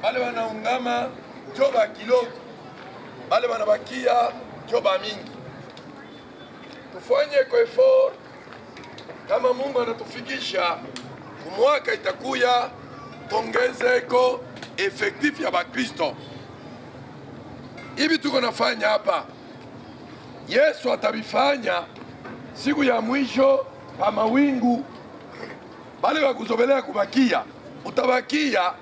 bale wanaungama joba kidogo, bale wanabakia joba mingi. Tufanye kwa effort, kama Mungu anatufikisha kumwaka itakuya, tongezeko efektif ya Bakristo. Hivi tuko nafanya hapa, Yesu atabifanya siku ya mwisho pa mawingu. Bale wakuzobelea kubakia, utabakia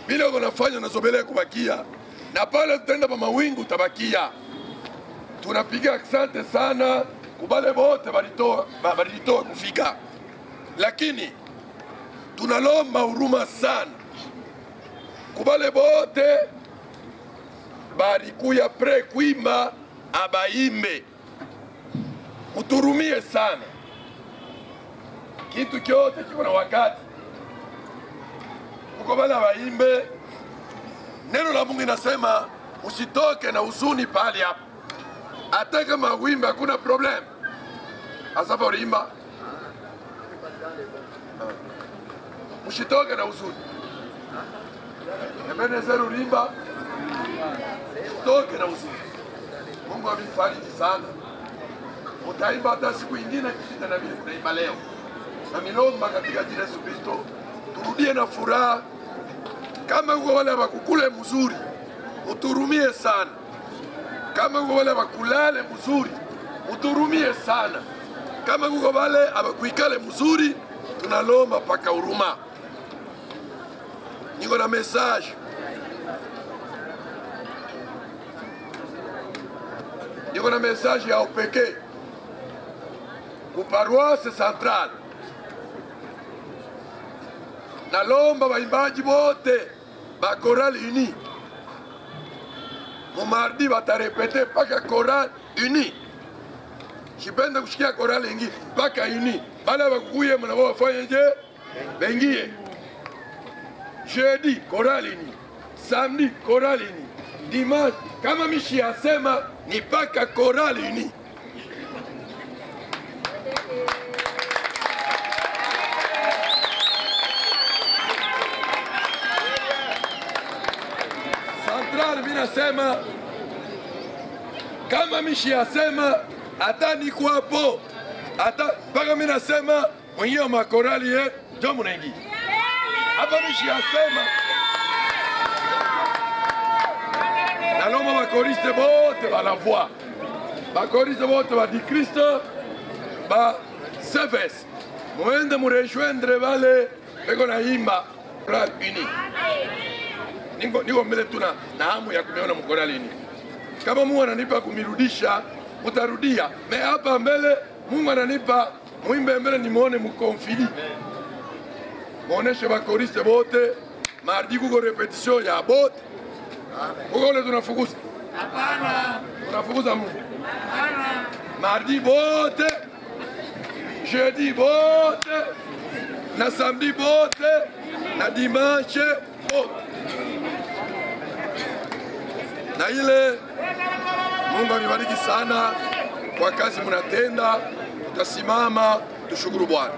bila uko nafanya unazobelea kubakia, na pale tutaenda pa mawingu utabakia. Tunapiga asante sana kubale bote balitoa kufika, lakini tunalomba huruma sana kubale bote barikuya pre kuimba abaimbe, muturumie sana. Kitu kyote kiko na wakati. Kuko bale baimbe, neno la Mungu inasema usitoke na huzuni pale hapa. Hata kama wimbe hakuna problem. Asafa ulimba, usitoke na huzuni. Ebenezer ulimba, usitoke na huzuni. Mungu amefariji sana. Mutaimba hata siku ingine kipita na vile tunaimba leo. Na milomba katika jina Yesu Kristo, turudie na furaha. Kama uko wale bakukule mzuri, uturumie sana. Kama uko wale bakulale mzuri, uturumie sana. Kama uko wale abakuikale mzuri, tunalomba paka huruma. Niko na message. Niko na message ya upekee ku paroisse centrale. Nalomba baimbaji bote ba chorale uni, mu mardi batarepete paka chorale uni. Sipenda kushikia chorale ingi paka uni. Bala bakuye mnabo wafanye je? Bengie. Jeudi chorale uni, samedi chorale uni, dimanche kama mishi asema ni paka chorale uni. Minasema kama mishi asema hata niko hapo, hata paka mimi nasema mwenyewe makorali ndio mnaingia hapa. Mishi asema naloma makoriste bote bala voix, makoriste bote ba di Kristo ba service muende murejoindre vale beko na imba chorale uni. Niko mbele tuna na hamu ya kumeona mkorali ni. Kama Mungu ananipa kumirudisha, utarudia. Me hapa mbele Mungu ananipa muimbe mbele nimuone mkonfidi. Muoneshe bakoriste bote, mardi kuko repetition ya bote. Kuko ile tunafukuza. Hapana. Tunafukuza Mungu. Hapana. Mardi bote, jeudi bote, na samedi bote, na dimanche bote. Na ile Mungu amibariki sana kwa kazi mnatenda. Tutasimama tushukuru Bwana.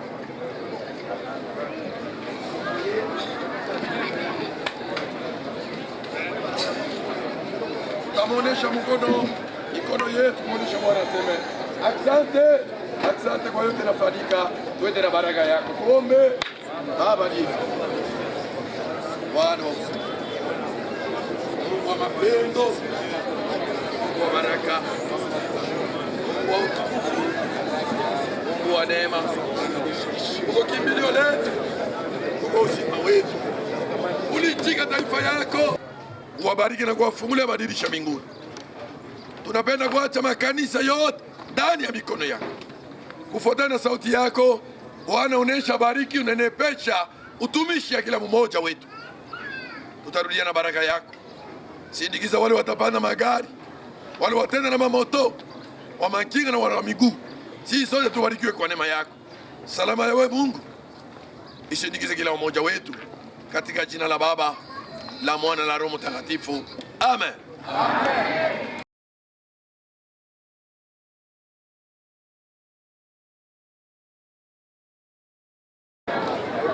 Tutamuonesha mikono yetu, muonesha Bwana aseme asante, asante kwa yote nafanyika. Tuende na baraka yako. Tuombe. Baba ni Bwana wa mapendo, wa baraka, wa utukufu, Mungu wa neema, uko kimbilio letu, uko uzima wetu. Ulitika taifa yako, uwabariki na kuwafungulia madirisha mbinguni. Tunapenda kuacha makanisa yote ndani ya mikono yako, kufuatana na sauti yako. Bwana, unesha bariki, unenepesha utumishi ya kila mmoja wetu. Tutarudia na baraka yako. Sindikiza wale watapanda magari, wale watenda na mamoto, wa makinga na wale wa miguu. Sisi sote tubarikiwe kwa neema yako. Salama ya wewe Mungu isindikize kila mmoja wetu, katika jina la Baba, la Mwana, la Roho Mtakatifu. Amen. Amen.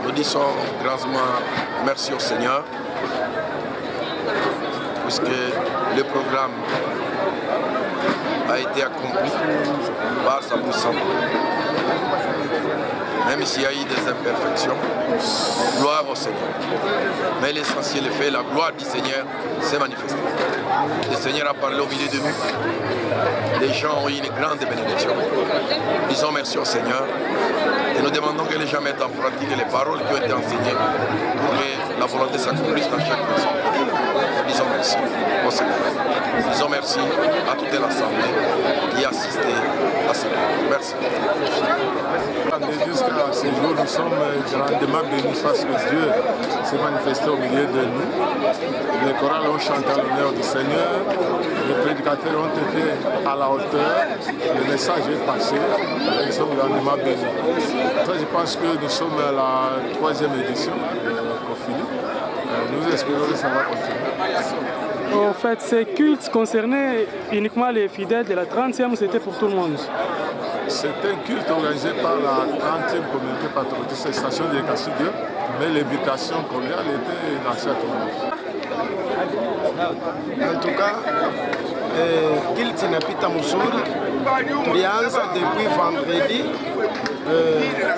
Nous disons grandement merci au Seigneur puisque le programme a été accompli par sa puissance. Même s'il y a eu des imperfections, gloire au Seigneur. Mais l'essentiel est fait, la gloire du Seigneur s'est manifestée. Le Seigneur a parlé au milieu de nous. Les gens ont eu une grande bénédiction. Disons merci au Seigneur et nous demandons que les gens mettent en pratique les paroles qui ont été enseignées pour que la volonté s'accomplisse dans chaque personne. Disons merci au Seigneur. Disons merci à toute l'Assemblée qui a assisté à ce cours. Merci. Jusqu'à ce jour, nous sommes grandement bénis parce que Dieu s'est manifesté au milieu de nous. Les chorales ont chanté à l'honneur du Seigneur, les prédicateurs ont été à la hauteur, le message est passé, et nous sommes grandement bénis. Toi, je pense que nous sommes à la 3e édition de Cofili. Nous espérons que ça va continuer. En fait, ces cultes concernaient uniquement les fidèles de la 30e, c'était pour tout le monde? C'est un culte organisé par la 30e communauté patriotique, c'est Station de Cassidieu, mais l'invitation cordiale était lancée à tout le monde. En tout cas, culte inapita mzuri, tulianza depuis vendredi,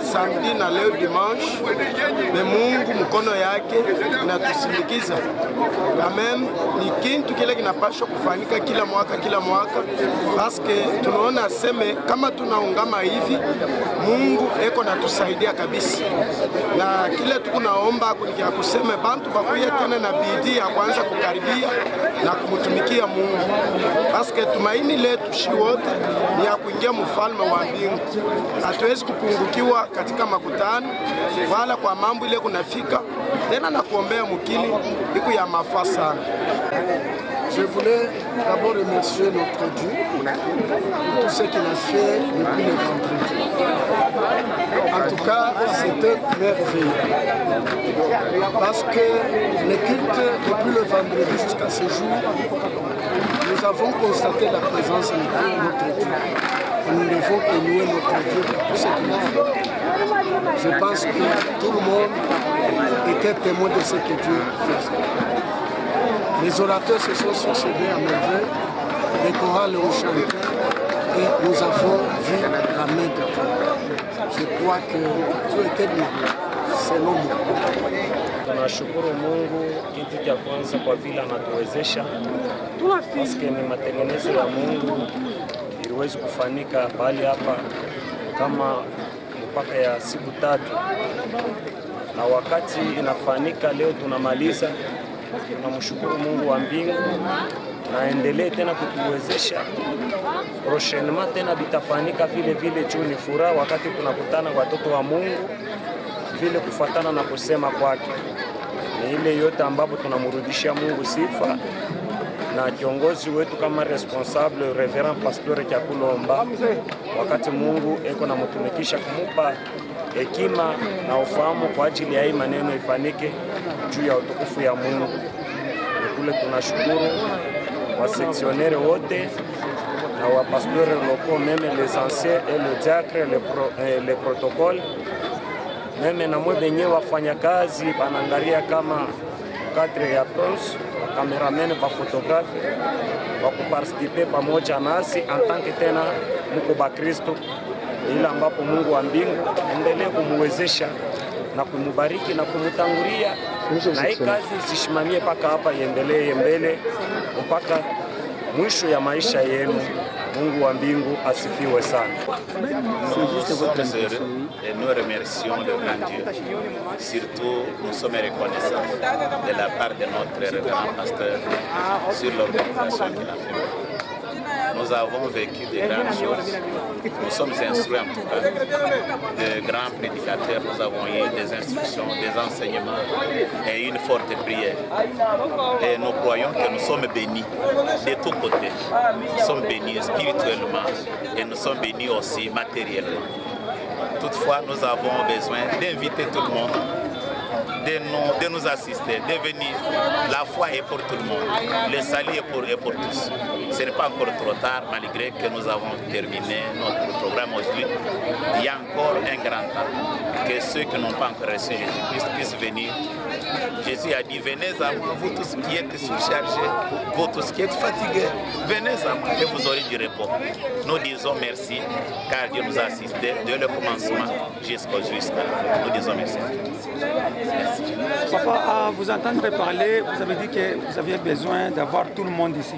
samedi na leo dimanche, na Mungu mkono yake inatusindikiza. Kamem ni kitu kile kinapaswa kufanyika kila mwaka, paske tunaona seme kama tunaungama hivi Mungu eko natusaidia kabisa, na kile tukunaomba kulikia kuseme bantu bakuye tena na bidii ya kwanza kukaribia na kumtumikia Mungu, paske tumaini letu shi wote ni ya kuingia mfalme wa mbingu. Hatuwezi kupungukiwa katika makutano wala kwa mambo ile kunafika tena na kuombea mukili iko ya mafaa sana. Je voulais d'abord remercier notre Dieu pour tout ce qu'il a fait depuis le vendredi. En tout cas, c'était merveilleux. Parce que les cultes, depuis le vendredi jusqu'à ce jour, nous avons constaté la présence de notre Dieu. Et nous devons louer notre Dieu pour tout ce qu'il a fait. Je pense que tout le monde était témoin de ce que Dieu faisait. Les orateurs se sont succédés à merveille, les chorales ont chanté et nous avons vu la main de Dieu. Je crois que tout était bien, selon moi. Tunashukuru Mungu kitu cha kwanza kwa vile anatuwezesha, paske ni matengenezo ya Mungu iliwezi kufanyika pahali hapa kama mpaka ya siku 3, na wakati inafanyika leo tunamaliza. Tunamshukuru Mungu wa mbingu na endelee tena kutuwezesha. Prochainement tena bitafanyika vile vile juu ni furaha wakati tunakutana watoto wa Mungu vile kufuatana na kusema kwake. Ni ile yote ambapo tunamrudishia Mungu sifa, na kiongozi wetu kama responsable Reverend Pastor Kyakulomba, wakati Mungu eko na mtumikisha kumupa hekima na ufahamu kwa ajili ya hii maneno ifanyike juu ya utukufu ya Mungu. Kule tunashukuru wa sectionnaire wote na wa pasteur locaux, même les anciens et le diacre, les protocoles, même na mwe benye wafanyakazi banangalia kama cadre ya pros, cameraman, ba photographe wa kuparticiper pamoja nasi en tant que tena mko ba Kristo, ila ambapo Mungu wa mbingu endelee kumwezesha na kumubariki na kumutangulia, na hii kazi isishimamie mpaka hapa, iendelee mbele mpaka mwisho ya maisha yenu. Mungu wa mbingu asifiwe sana. Nous sommes heureux et nous remercions le grand Dieu. Surtout, nous sommes reconnaissants de la part de notre révérend pasteur sur l'organisation qu'il a fait. Nous avons vécu de grandes choses. Nous sommes instruits en tout cas. De grands prédicateurs, nous avons eu des instructions, des enseignements et une forte prière. Et nous croyons que nous sommes bénis de tous côtés. Nous sommes bénis spirituellement et nous sommes bénis aussi matériellement. Toutefois, nous avons besoin d'inviter tout le monde de nous assister, de venir. La foi est pour tout le monde, le salut est pour tous. Ce n'est pas encore trop tard, malgré que nous avons terminé notre programme aujourd'hui. Il y a encore un grand temps que ceux qui n'ont pas encore reçu Jésus-Christ puissent venir. Jésus a dit, venez à moi, vous tous qui êtes surchargés, vous tous qui êtes fatigués, venez à moi et vous aurez du repos. Nous disons merci, car Dieu nous a assistés dès le commencement jusqu'à la fin. Nous disons merci. Merci. Papa, à vous entendre parler, vous avez dit que vous aviez besoin d'avoir tout le monde ici.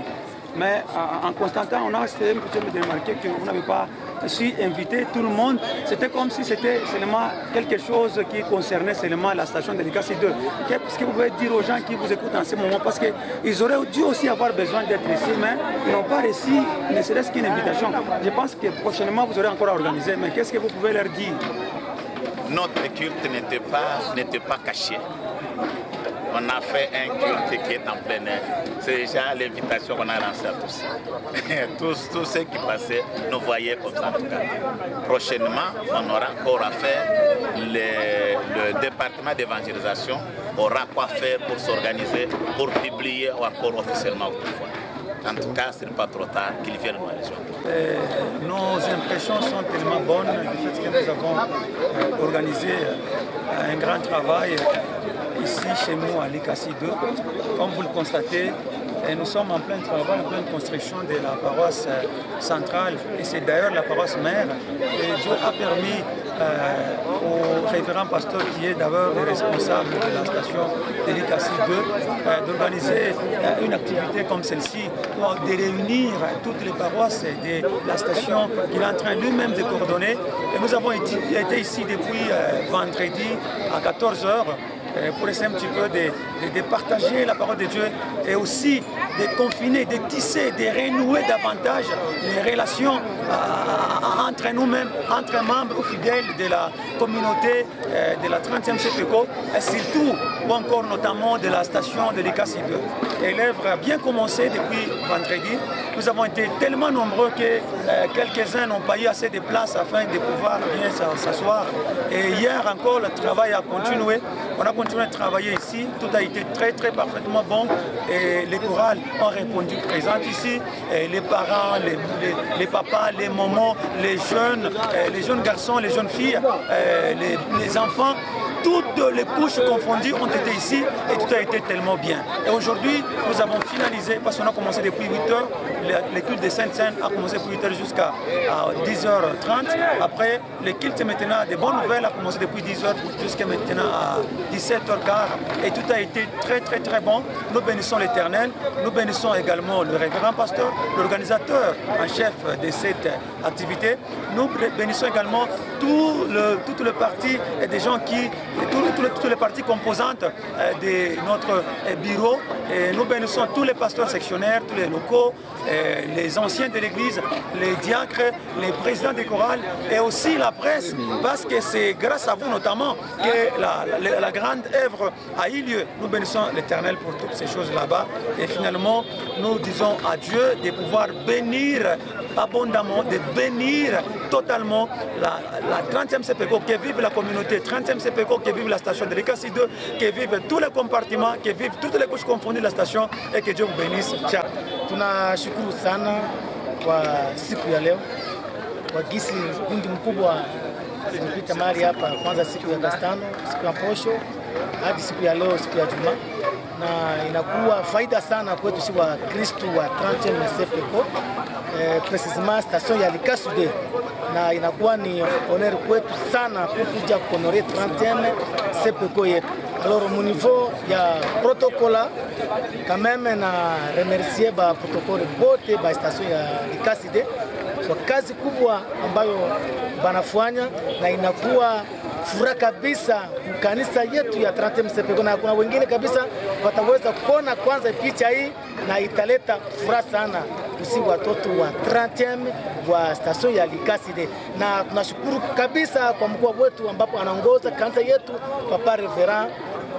Mais en constatant, on a essayé de remarquer que vous n'avez pas su inviter tout le monde. C'était comme si c'était seulement quelque chose qui concernait seulement la station de l'ICASI 2. Qu'est-ce que vous pouvez dire aux gens qui vous écoutent en ce moment? Parce qu'ils auraient dû aussi avoir besoin d'être ici, mais ils n'ont pas reçu ne serait-ce qu'une invitation. Je pense que prochainement, vous aurez encore à organiser. Mais qu'est-ce que vous pouvez leur dire? Notre culte n'était pas caché. On a fait un culte qui est en plein air. C'est déjà l'invitation qu'on a lancée à tous. tous ceux qui passaient nous voyaient comme ça en tout cas. Prochainement, on aura encore à faire. Le département d'évangélisation aura quoi faire pour s'organiser, pour publier encore officiellement autrefois. En tout cas, ce n'est pas trop tard qu'ils viennent nous rejoindre. Nos impressions sont tellement bonnes du fait que nous avons organisé un grand travail ici chez nous à l'ICASI 2. Comme vous le constatez, nous sommes en plein travail, en pleine construction de la paroisse centrale et c'est d'ailleurs la paroisse mère. Et Dieu a permis au révérend pasteur qui est d'abord le responsable de la station de l'ICASI 2 d'organiser une activité comme celle-ci, de réunir toutes les paroisses de la station qu'il est en train lui-même de coordonner. Et nous avons été ici depuis vendredi à 14h. Pour essayer un petit peu de partager la parole de Dieu et aussi de confiner, de tisser, de renouer davantage les relations entre nous-mêmes, entre membres ou fidèles de la communauté de la 30e CPECO et surtout, ou encore notamment de la station de l'ICASI 2. Et l'œuvre a bien commencé depuis vendredi. Nous avons été tellement nombreux que quelques-uns n'ont pas eu assez de place afin de pouvoir bien s'asseoir. Et hier encore, le travail a continué. On a continué à travailler ici. Tout a été très parfaitement bon. Et les chorales ont répondu présentes ici. Et les parents, les papas, les mamans, les jeunes garçons, les jeunes filles, les enfants, toutes les couches confondues ont été ici et tout a été tellement bien. Et aujourd'hui, nous avons finalisé, parce qu'on a commencé depuis 8h, le culte de Sainte-Seine a commencé depuis 8h jusqu'à 10h30. Après, le culte maintenant des bonnes nouvelles a commencé depuis 10h jusqu'à maintenant à 17h15. Et tout a été très bon. Nous bénissons l'Éternel. Nous bénissons également le révérend pasteur, l'organisateur en chef de cette activité. Nous bénissons également tout le parti et des gens qui toutes les parties composantes de notre bureau. Et nous bénissons tous les pasteurs sectionnaires, tous les locaux, les anciens de l'église, les diacres, les présidents des chorales et aussi la presse, parce que c'est grâce à vous notamment que la grande œuvre a eu lieu. Nous bénissons l'Éternel pour toutes ces choses là-bas et finalement nous disons à Dieu de pouvoir bénir abondamment, de bénir totalement la 30e CPECO, que vive la communauté 30e CPECO, que vive la station de l'ICASI 2, que vive tous les compartiments, que vive toutes les couches confondues de la station et que Dieu vous bénisse. Ciao. Tunashukuru sana kwa siku ya leo, kwa gisi kundi mkubwa zilipita mahali hapa, kwanza siku ya Agostino, siku ya posho hadi siku ya leo, siku ya Jumaa, na inakuwa faida sana kwetu si wa Kristo wa 30e CPECO, precisement station ya l'ICASI 2, na inakuwa ni honneur kwetu sana kuja kuhonore 30e CPECO yetu. Alors au niveau ya protocole quand même na remercier ba protocole bote ba station ya l'ICASI 2 kwa kazi kubwa ambayo banafanya, na inakuwa furaha kabisa kanisa yetu ya 30e CPECO, na kuna wengine kabisa wataweza kuona kwanza picha hii na italeta furaha sana kusi watoto wa 30e wa station ya l'ICASI 2. Na tunashukuru kabisa kwa mkuu wetu ambapo anaongoza kanisa yetu Papa Reverend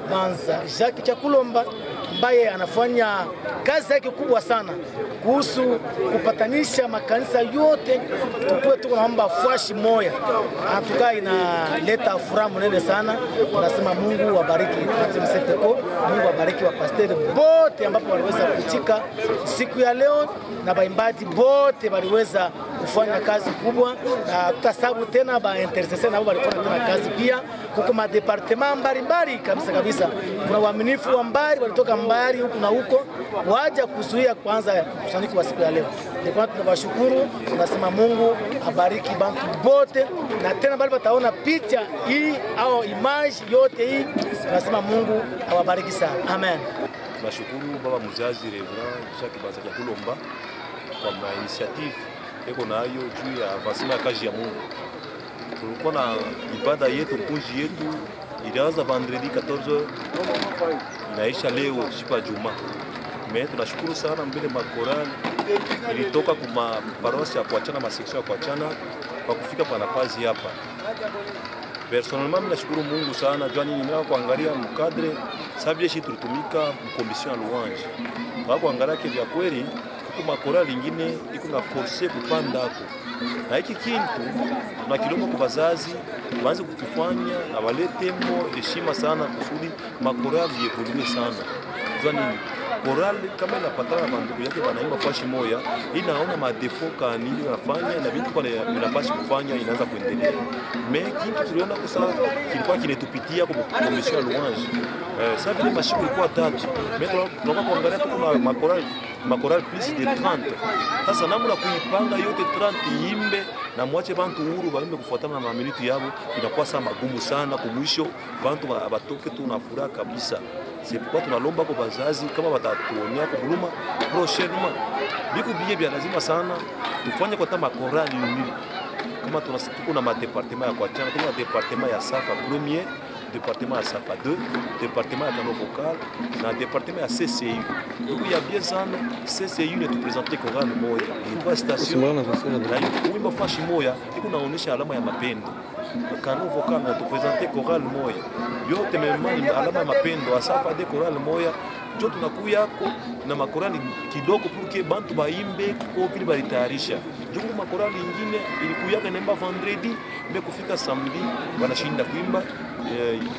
Banza Jacques Chakulomba ambaye anafanya kazi yake kubwa sana kuhusu kupatanisha makanisa yote, tukuwe tuko naomba fashi moya, atukaa inaleta furaha mnene sana. Tunasema Mungu wabariki Mseteko, Mungu wabariki wa pasteri bote ambapo waliweza kuchika siku ya leo, na baimbaji bote waliweza kufanya kazi kubwa, na tutasabu tena ba intercessor nao walifanya tena kazi pia. Kuko ma departement mbalimbali kabisa. Kuna waaminifu wa mbali walitoka mbali huku na huko waja kuzuia kwanza kusanyiko wa siku ya leo. Ndio tunawashukuru, tunasema Mungu abariki bantu bote, na tena bali wataona picha hii au image yote hii, tunasema Mungu awabariki sana. Amen. Tunashukuru baba mzazi Reverend Jacques Bazaki Kulomba kwa initiative eko nayo juu ya avancement ya kazi ya Mungu. Tulikuwa na ibada yetu mpunji yetu ilianza vendredi 14h inaisha leo siku ya Juma. Tunashukuru sana mbele makorali ilitoka kuma parosi ya kuachana maseksio ya kuachana kwa kufika kwa nafasi hapa. Personnellement mimi nashukuru Mungu sana jua nini nao kuangalia mkadre sabie shi tulitumika mkomision ya louange. Kwa kuangalia kwa kweli kuma korali lingine iko na forcer kupanda hapo. Na hiki kintu tunakilomba kwa wazazi waanze kutufanya na waletemo heshima sana kusudi makorali yevoluwe sana. Jua nini korali kama inapatana na bandugu yake wanaimba fashi moya, inaona madefo kanini wanafanya na vitu pale inapaswa kufanya inaanza kuendelea. Kitu tuliona kwa sababu kilikuwa kinetupitia kwa commission ya louange. Sasa vile mashiko ilikuwa 3. Tunakuwa kuangalia tuko makorali plus de 30. Sasa namna kuipanga yote 30 imbe na mwache bantu huru baimbe kufuatana na maminiti yao, inakuwa sana magumu sana kumwisho bantu batoke tu na furaha kabisa. C'est pourquoi tunalomba kwa bazazi kama watatuonia kwa huruma prochainement biku biye bya lazima sana tufanye kwa tama korali nini kama tunasiku na madepartement ya kuachana, kuna departement ya Safa premier, departement ya Safa 2, departement ya Kano vocal na departement ya CCU. Donc ya bien sana CCU ne tu présenter korali moja kwa station na wimbo fashi moja iko naonesha alama ya mapendo. Kano vocal na tu présenter korali moja yote memani alama ya mapendo. Safa de korali moja jo tunakuya yako na makorali kidogo porque bantu baimbe kwa vile balitayarisha. Jungu makorali ingine ilikuya naimba vendredi mais kufika samedi wanashinda kuimba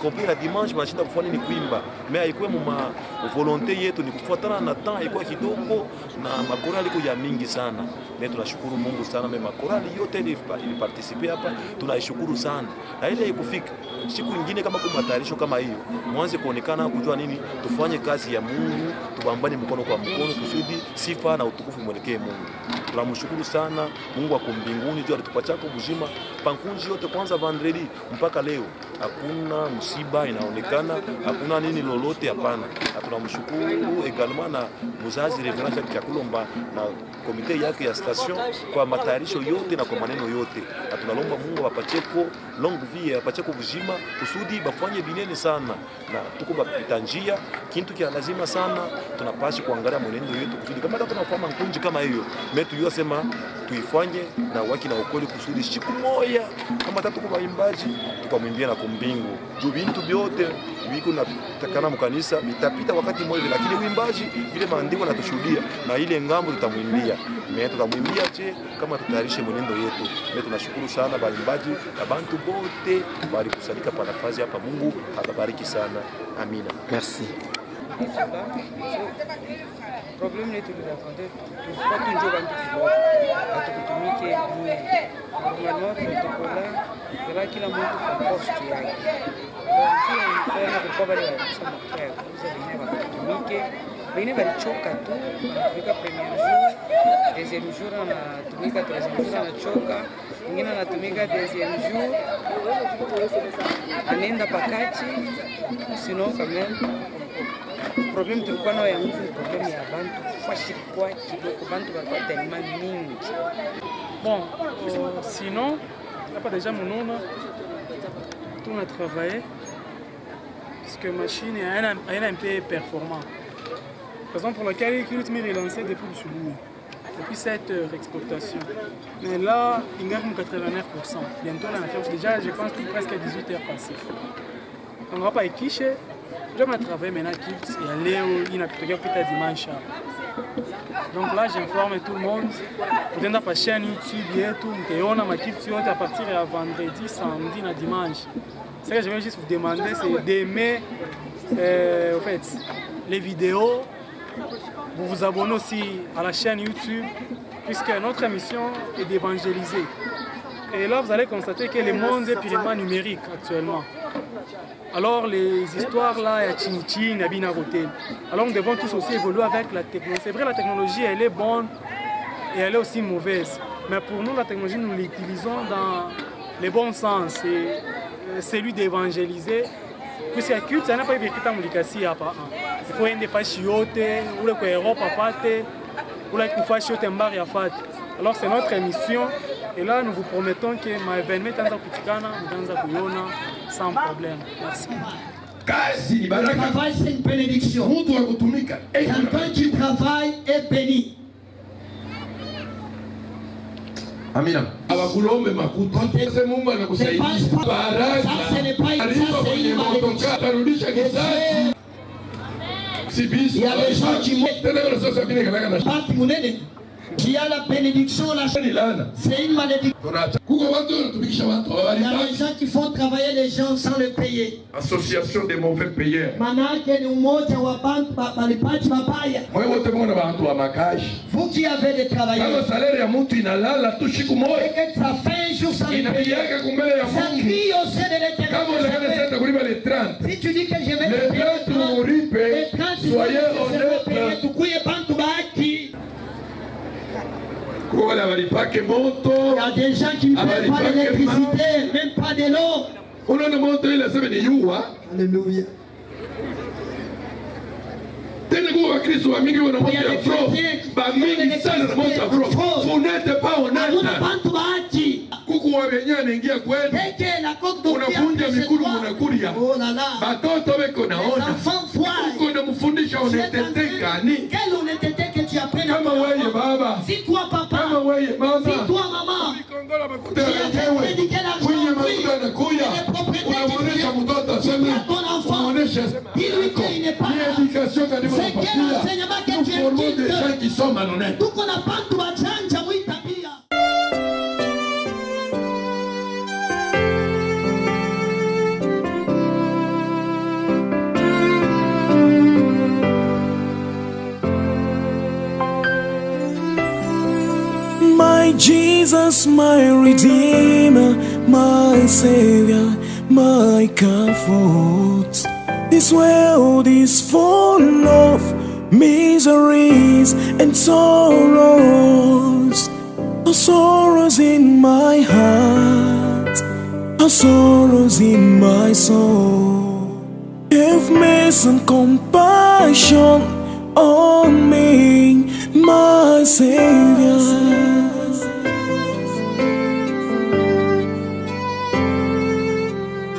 compris la dimanche wanashinda kufanya ni kuimba mais haikuwa muma volonté yetu ni kufuatana na temps ilikuwa kidogo na makorali iko ya mingi sana. Mais tunashukuru Mungu sana mais makorali yote iliparticiper hapa tunashukuru sana. Na ile ikufika siku nyingine kama kwa matayarisho kama hiyo mwanze kuonekana kujua nini tufanye kazi ya Mungu, tubambane mkono kwa mkono kusudi sifa na utukufu mwelekee Mungu. Tunamshukuru sana Mungu wa mbinguni juu alitupatia uzima pankunji yote kwanza vendredi mpaka leo. Hakuna msiba inaonekana, hakuna nini lolote hapana. Tunamshukuru également na mzazi Reverend Jacques Kulomba na komite yake ya station kwa matayarisho yote na kwa maneno yote. Tunalomba Mungu apacheko long vie, apacheko uzima kusudi bafanye binene sana na tuko bapita njia kintu kia lazima sana tunapaswa kuangalia mwenendo wetu kusudi kama tunafanya mkunji kama hiyo metu yosema tuifanye na waki na ukoli kusudi siku moja kama tatu kwa waimbaji tukamwimbia na kumbingu juu bintu byote biko na takana mkanisa bitapita wakati mmoja, lakini uimbaji vile maandiko natushuhudia na ile ngambo tutamwimbia kama tutayarishe mwenendo yetu. Tunashukuru sana baimbaji na bantu bote bali kusalika pa nafasi hapa. Mungu atabariki sana. Amina. Merci. Problème ni tuliafante tupate njoo bantu kidogo atukutumike normalement protocola kila kila mtu kwa post yake kwa hiyo kwa bale wanasema kwa kuuza bine watutumike bine balichoka tu wanafika premier jour deuxième jour anatumika troisième jour anachoka mwingine anatumika deuxième jour anaenda pakati sinon quand même problème tulikuwa nayo ya nguvu, problème ya bantu fashi kwa kidogo, bantu walikuwa tellement mingi. Bon, sinon, là pas déjà mon nom, tout on a travaillé parce que machine est un peu performant. Par exemple, pour laquelle il est relancé depuis le Souboui, depuis cette exportation. Mais là, il gagne 89%. Bientôt, on a fait déjà, je pense, presque 18 heures passées. On ne va pas équicher. Je vais travailler maintenant Kilt et aller où il n'a plus de dimanche. Donc là, j'informe tout le monde. Vous êtes dans la chaîne YouTube et tout. On a ma Kilt à partir de vendredi, samedi et dimanche. Ce que je vais juste vous demander, c'est d'aimer en fait, les vidéos. Vous vous abonnez aussi à la chaîne YouTube, puisque notre mission est d'évangéliser. Et là, vous allez constater que le monde est purement numérique actuellement. Alors, les histoires là, il y a Chinichi, il y a Binagote. Alors, nous devons tous aussi évoluer avec la technologie. C'est vrai, la technologie, elle est bonne et elle est aussi mauvaise. Mais pour nous, la technologie, nous l'utilisons dans le bon sens. C'est celui d'évangéliser. Puisque la culte, ça n'a pas été vécu dans le Likasi. Il faut une fois chiote, ou le Europe à fate, ou la fois chiote mbar à fate. Alors, c'est notre émission. Et là, nous vous promettons que ma événement est dans sans problème. Merci. Le travail, c'est une bénédiction. Quelqu'un qui travaille est béni. Amina. Abakulombe makuta. Mungu anakusaidia. Baraka. Alipa kwenye motoka tarudisha kisasi. Il y a des gens qui montent. Il y a la bénédiction, c'est une malédiction. Il y a des gens qui font travailler les gens sans le payer. Association des mauvais payeurs. Vous qui avez des travailleurs, et que ça fait un jour sans le payer, ça crie au sein de l'Éternel. Si tu dis que je vais te payer les 30, soyez honnête. Il y a des gens qui ne payent pas l'électricité, même pas de l'eau. Alléluia. Vous n'êtes pas honnête. Unafunja mikulu munakulia. Batoto weko naona. Unamfundisha uneteteka ni. Kama wewe baba. Si toi papa. Kama wewe mama. Si toi maman. Kwenye makuta anakuya. Unamuonesha mtoto sema. Unamuonesha. Ni education kadi mnapatia. Former des gens qui sont malhonnêtes. Tuko na bantu bachanja mwitabia. My Jesus, my Redeemer, my Savior, my comfort. This world is full of miseries and sorrows. Sorrows in my heart, sorrows in my soul. Have mercy and compassion on me, my Savior.